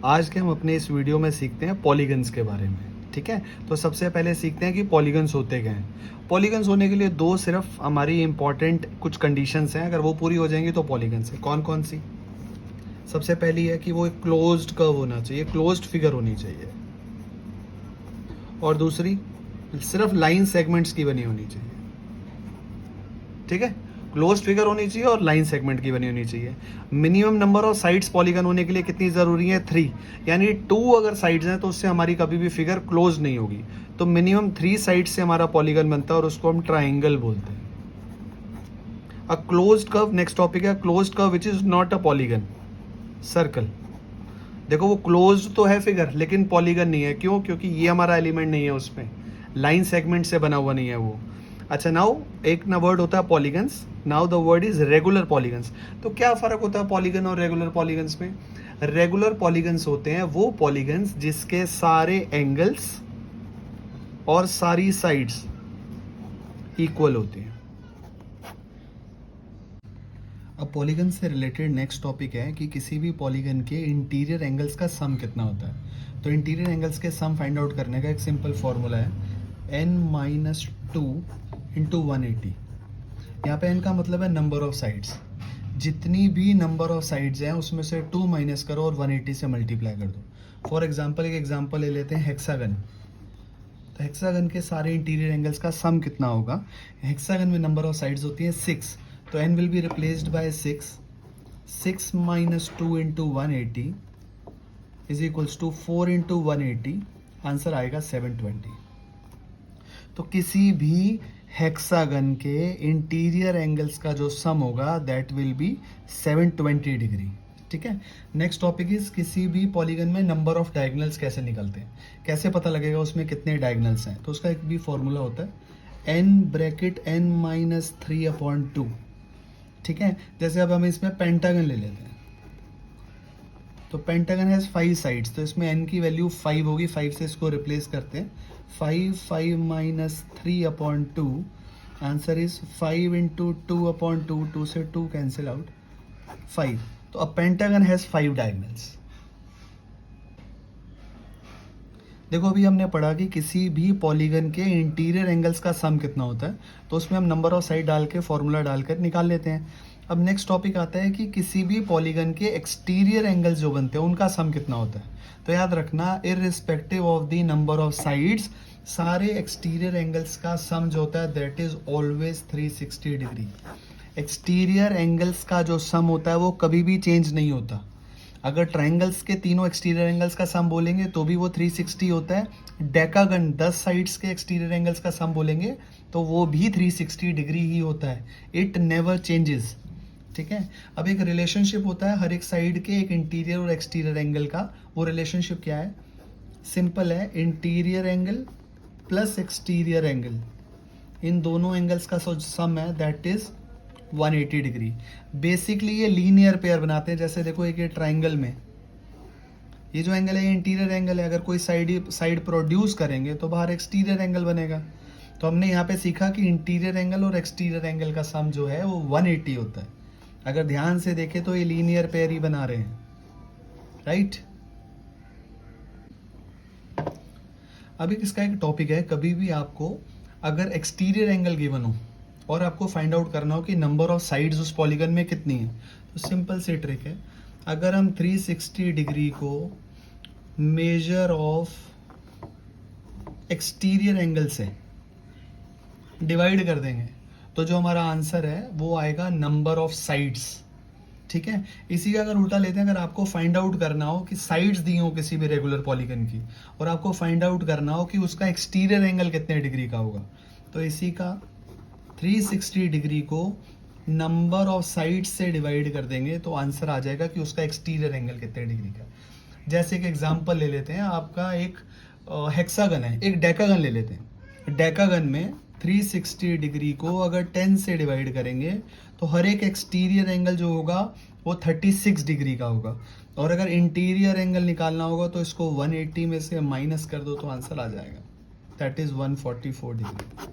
आज के हम अपने इस वीडियो में सीखते हैं पॉलीगन्स के बारे में। ठीक है, तो सबसे पहले सीखते हैं कि पॉलीगन्स होते क्या हैं। पॉलीगन्स होने के लिए दो सिर्फ हमारी इंपॉर्टेंट कुछ कंडीशंस हैं, अगर वो पूरी हो जाएंगी तो पॉलीगन्स है। कौन कौन सी? सबसे पहली है कि वो एक क्लोज्ड कर्व होना चाहिए, क्लोज्ड फिगर होनी चाहिए। और दूसरी, सिर्फ लाइन सेगमेंट्स की बनी होनी चाहिए। ठीक है, क्लोज्ड फिगर होनी चाहिए और लाइन सेगमेंट की बनी होनी चाहिए। Minimum number of sides polygon होने के लिए कितनी ज़रूरी है? 3, यानी 2 अगर साइड्स हैं तो उससे हमारी कभी भी फिगर क्लोज नहीं होगी। तो मिनिमम 3 साइड्स से हमारा पॉलीगन बनता है और उसको हम ट्राइंगल बोलते हैं। A closed curve, next topic है closed curve which is not a polygon, circle. देखो वो क्लोज तो है फिगर लेकिन पॉलीगन नहीं है। क्यों? क्योंकि ये हमारा एलिमेंट नहीं है, उसमें लाइन सेगमेंट से बना हुआ नहीं है वो। अच्छा, नाउ एक ना वर्ड होता है polygons, now the word is regular polygons. तो क्या फर्क होता है पॉलीगन और रेगुलर पॉलीगन्स में? रेगुलर पॉलीगन्स होते हैं वो पॉलीगन्स जिसके सारे एंगल्स और सारी साइड्स इक्वल होती हैं। अब पॉलीगन से रिलेटेड नेक्स्ट टॉपिक है कि किसी भी पॉलीगन के इंटीरियर एंगल्स का सम कितना होता है। तो इंटीरियर एंगल्स के सम फाइंड आउट करने का एक सिंपल फॉर्मूला है n-2 इंटू 180। यहाँ पे n का मतलब है नंबर ऑफ साइड्स। जितनी भी नंबर ऑफ साइड्स हैं उसमें से 2 माइनस करो और 180 से मल्टीप्लाई कर दो। फॉर एग्जाम्पल एक एग्जाम्पल ले लेते हैं हेक्सागन। तो हेक्सागन के सारे इंटीरियर एंगल्स का सम कितना होगा? हेक्सागन में नंबर ऑफ साइड्स होती है 6, तो n will be replaced by 6. 6 minus 2 into 180 is equals to 4 into 180. Answer आएगा 720। तो किसी भी हेक्सागन के इंटीरियर एंगल्स का जो सम होगा दैट विल बी 720 डिग्री। ठीक है, नेक्स्ट टॉपिक इज किसी भी पॉलीगन में नंबर ऑफ डायगोनल्स कैसे निकलते हैं, कैसे पता लगेगा उसमें कितने डायगोनल्स हैं। तो उसका एक भी फॉर्मूला होता है n ब्रैकेट n माइनस 3/2। ठीक है, जैसे अब हम इसमें पेंटागन ले लेते हैं। तो पेंटागन हैज 5 साइड्स, तो इसमें n की वैल्यू 5 होगी। 5 से इसको रिप्लेस करते हैं। 5 माइनस 3/2, आंसर इज 5 इंटू 2/2। 2 से 2 कैंसिल आउट, 5। तो अब पेंटागन हैज 5 डायगोनल्स। देखो अभी हमने पढ़ा कि किसी भी पॉलीगन के इंटीरियर एंगल्स का सम कितना होता है, तो उसमें हम नंबर ऑफ साइड डाल के फॉर्मूला डालकर निकाल लेते हैं। अब नेक्स्ट टॉपिक आता है कि किसी भी पॉलीगन के एक्सटीरियर एंगल्स जो बनते हैं उनका सम कितना होता है। तो याद रखना, irrespective of the number of sides, सारे एक्सटीरियर एंगल्स का सम जो होता है that is always 360 degree. Exterior angles का जो सम होता है वो कभी भी चेंज नहीं होता। अगर ट्राइंगल्स के तीनों एक्सटीरियर एंगल्स का सम बोलेंगे तो भी वो 360 होता है। डेकागन 10 साइड्स के एक्सटीरियर एंगल्स का सम बोलेंगे तो वो भी 360 डिग्री ही होता है। It never changes. ठीक है, अब एक रिलेशनशिप होता है हर एक साइड के एक इंटीरियर और एक्सटीरियर एंगल का। वो रिलेशनशिप क्या है? सिंपल है, interior angle plus exterior angle, इन दोनों एंगल्स का सम है दैट इज 180 डिग्री। बेसिकली ये लीनियर पेयर बनाते हैं। जैसे देखो एक ये ट्राइंगल में ये जो एंगल है ये इंटीरियर एंगल है, अगर कोई साइड प्रोड्यूस करेंगे तो बाहर एक्सटीरियर एंगल बनेगा। तो हमने यहाँ पे सीखा कि इंटीरियर एंगल और एक्सटीरियर एंगल का सम जो है वो 180 होता है। अगर ध्यान से देखें तो ये लीनियर पेयर ही बना रहे हैं, राइट। अभी इसका एक टॉपिक है, कभी भी आपको अगर एक्सटीरियर एंगल गिवन हो और आपको फाइंड आउट करना हो कि नंबर ऑफ साइड्स उस पॉलीगन में कितनी है, तो सिंपल सी ट्रिक है। अगर हम 360 डिग्री को मेजर ऑफ एक्सटीरियर एंगल से डिवाइड कर देंगे तो जो हमारा आंसर है वो आएगा नंबर ऑफ साइड्स। ठीक है, इसी का अगर उल्टा लेते हैं, अगर आपको फाइंड आउट करना हो कि साइड्स दी हो किसी भी रेगुलर पॉलीगन की और आपको फाइंड आउट करना हो कि उसका एक्सटीरियर एंगल कितने डिग्री का होगा, तो इसी का 360 डिग्री को नंबर ऑफ साइड्स से डिवाइड कर देंगे तो आंसर आ जाएगा कि उसका एक्सटीरियर एंगल कितने डिग्री का। जैसे एक एग्जांपल ले लेते हैं, आपका एक हेक्सागन है, एक डेकागन ले लेते हैं। डेकागन में 360 डिग्री को अगर 10 से डिवाइड करेंगे तो हर एक एक्सटीरियर एंगल जो होगा वो 36 डिग्री का होगा। और अगर इंटीरियर एंगल निकालना होगा तो इसको 180 में से माइनस कर दो तो आंसर आ जाएगा दैट इज 144 डिग्री।